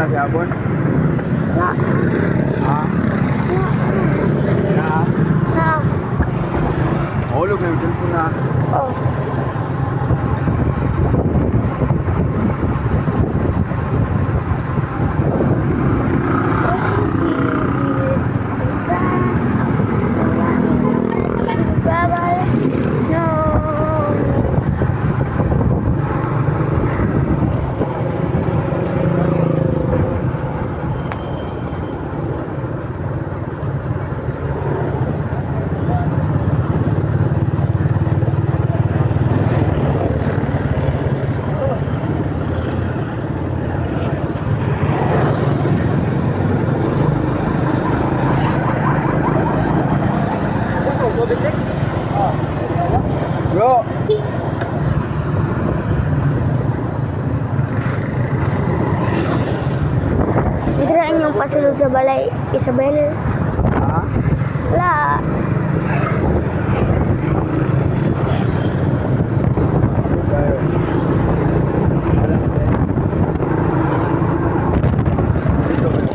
klase hapon? Na. Ha? Na? Na. Mahulog na yung cellphone na. Oh. Bro! Biglaan yung pasulog sa balay, Isabel. Ha? Wala. Tayo. Dito ba?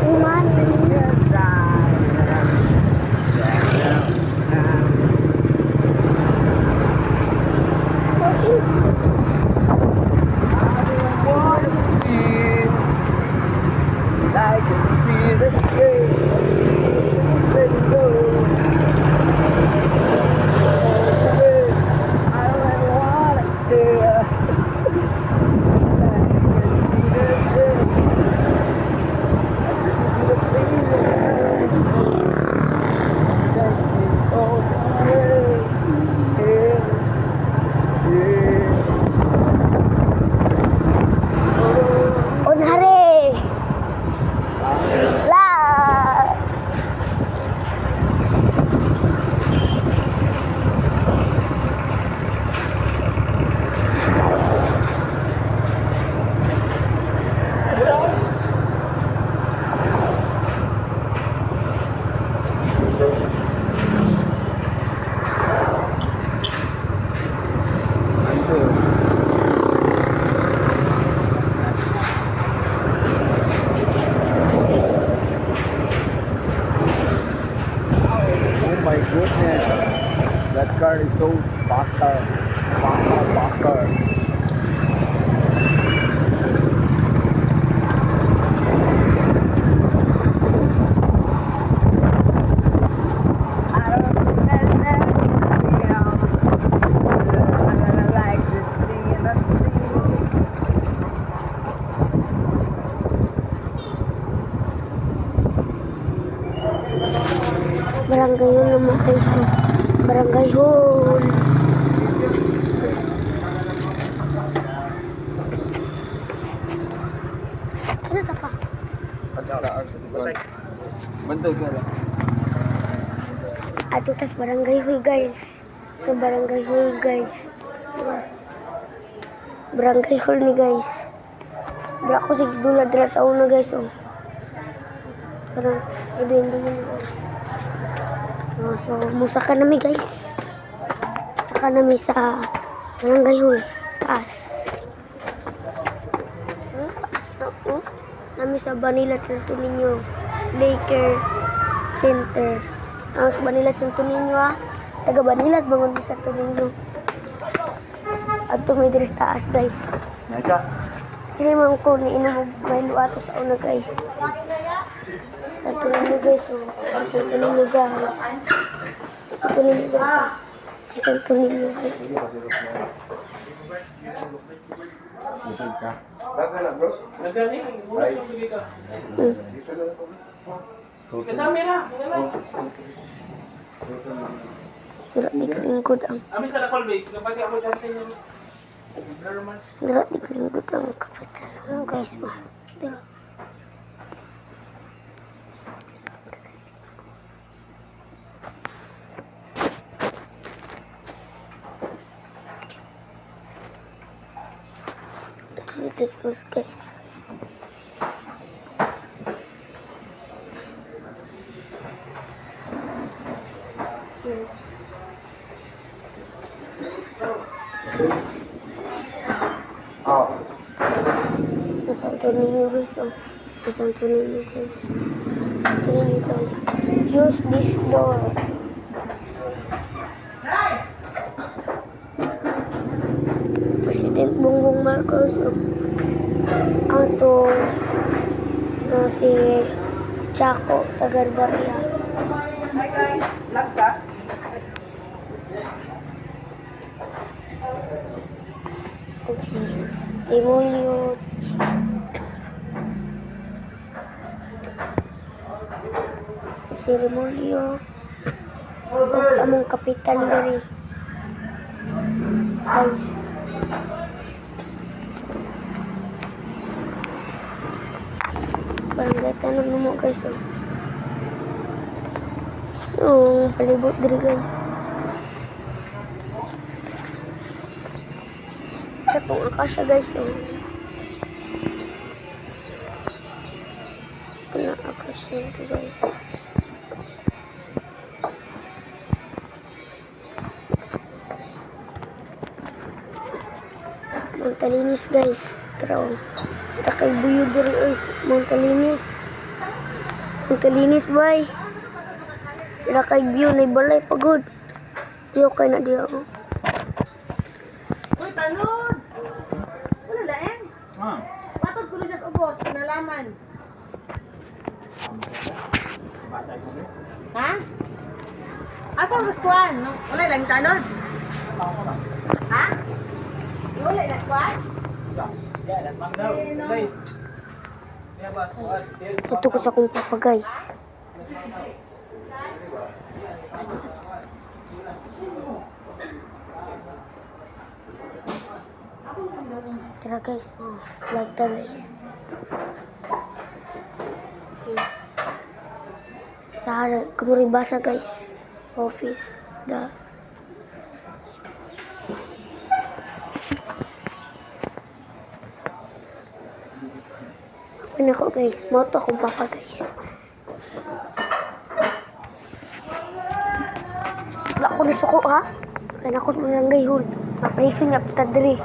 Iman. Like a speed of train. Let it go. I don't wanna stay. Unhari. La. Oh my goodness, that car is so faster, faster. Barangay Hall naman guys. Barangay Hall. Ano ito pa? Bantay ka lang. Ato tas Barangay Hall guys. Ito Barangay Hall guys. Barangay Hall ni guys. Dra ko sig dula dra sa una guys oh. Parang ito yung dula. Oh, so musaka nami guys. Saka nami sa Barangay Hall. Taas. Taas na oh. Nami sa Banila Santo Niño Daycare Center. Tapos Banila Santo Niño ah. Taga Banila at bangon sa Santo Niño. At tumidris taas guys. Naka. Hindi man ko ni inom may luato sa una guys. Santo Niño guys. Oh. Santo Niño guys. Santo Niño guys. Ah. Santo Niño guys. Bantay ka. Kasama na. Grabe kalingkod ang. Amin sa lakol, babe. Kapag ako dyan sa inyo. Grabe kalingkod ang kapitan. Ano guys ba? Let's go, guys. Oh. Nasanto ninyo guys. Oh. Nasanto ninyo guys. Ito ninyo guys. Use this door. President Bongbong Marcos. Oh. Ato si Chaco sa Garbaria. Hi guys, vlog ka? O si Emilio si Remolio ug among kapitan diri guys. Barangay Tanong mo guys. Oh, palibot diri guys. Katong akasya guys. Oh. Kena akasya ito guys. Montalinis guys. Tara. Takay buyo diri oy. Montalinis. Montalinis bay. Sila kay view na balay pagod. Diyo kay na diyo. Uy, tanod! Wala laeng. Patod ko rin siya sa ubos, nalaman. Ha? Asa ang guskuhan? No? Wala lang tanod? Ha? Wala lang kuhan? Ito ko sa kong papa guys. Tara guys, oh, vlog ta guys. Sa kumuri basa guys. Office da. Ano ko guys, moto akong papa guys. Wala ko ni suko ha. Kaya ako sa barangay hul. Mapriso niya patadri.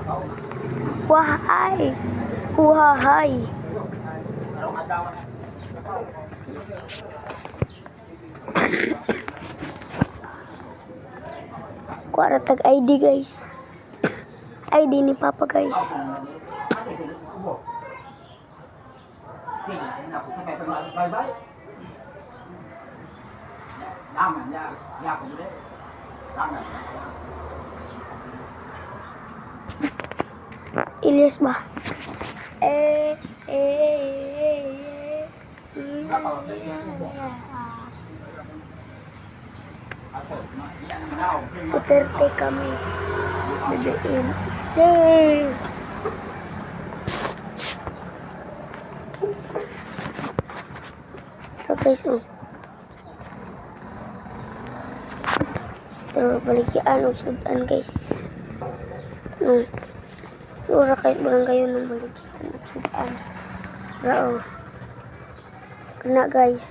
Wahay! Wahay! Kuara tag ID guys. ID ni Papa guys. Ilyas ba? Duterte kami. BBM. Stay! So guys, oh. Pero balikian o sudan guys. Ura kahit barangay yun ng balikian o sudan. Rao. Kena guys.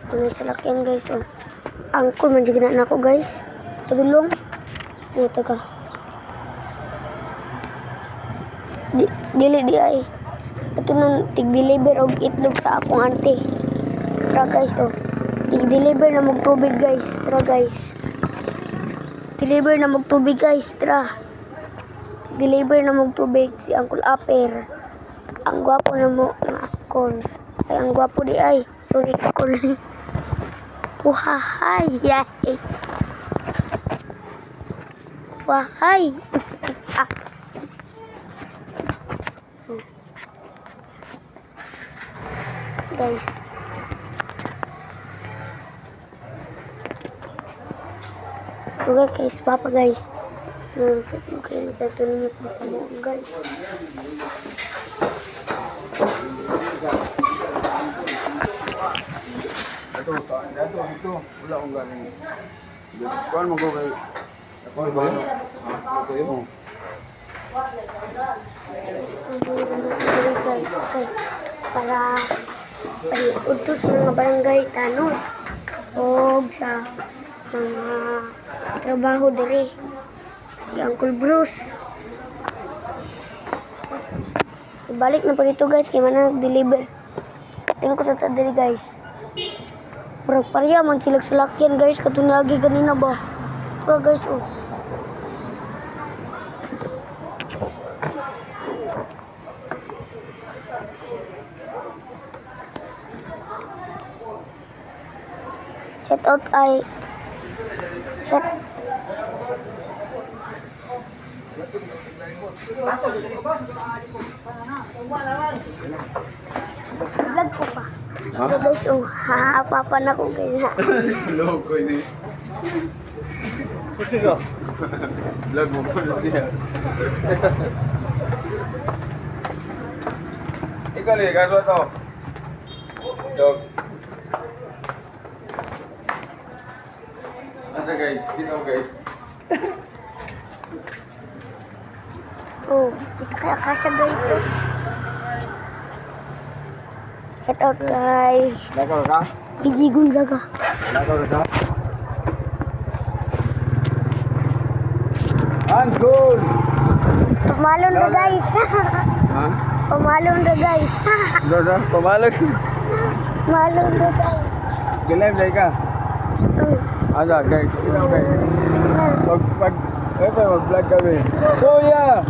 Ano sa lakyan guys, oh. Angkol man dyan na ako guys. Padulong. Oh, taga. Dili di ay. Ito nang tig-deliver og itlog sa akong auntie. Tara guys, oh. Tig-deliver na mong tubig guys. Tara guys. Deliver na mong tubig guys. Tara. Deliver na mong tubig si Uncle Aper. Ang gwapo na mo na Uncle. Ay, ang gwapo di ay. Sorry, Uncle. Wahay. Yay. Wahay. Ah. Guys. Okay guys, Papa guys. Okay, nasa ito ninyo po sa mga guys. Ito. Wala akong galing. Kuhaan mo ko kay Ako ba yun? Ako yun. Para utos sa mga barangay tanod o sa mga trabaho diri. Si Uncle Bruce. Balik na pa dito guys, kaya man nag-deliver. Tingin ko sa diri guys. Murag parya man sila salakyan guys, katunyagi ganina ba? Pero guys, oh. Shout out ay vlog ko pa. Ha? Guys, oh, apa na ko guys. Vlog ko ini. Kasi ko? Vlog mo ko siya. Ikaw li, kaso to. Dog. Asa guys? Dito guys. Oh, kita kaya kasya guys. Oh. Shout out kay Nakal ka? BG Gonzaga. Nakal ka? Angkol! Pamalon na guys. Ha? Pamalon na guys. Dodo, pamalog. Malon na guys. Gilive day ka. Ada guys, ito guys. Mag-vlog kami. Kuya!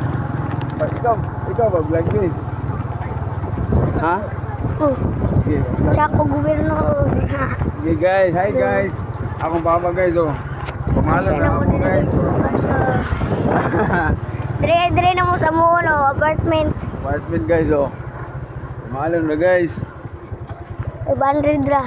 Ikaw mag-vlog din. Ha? Okay, vlog. Siya ako gobernador. Okay guys, hi guys. Akong papa guys oh. Pumalag na ako guys. Dire na mo sa muno, apartment. Apartment guys oh. Pumalag na guys. 500 ra.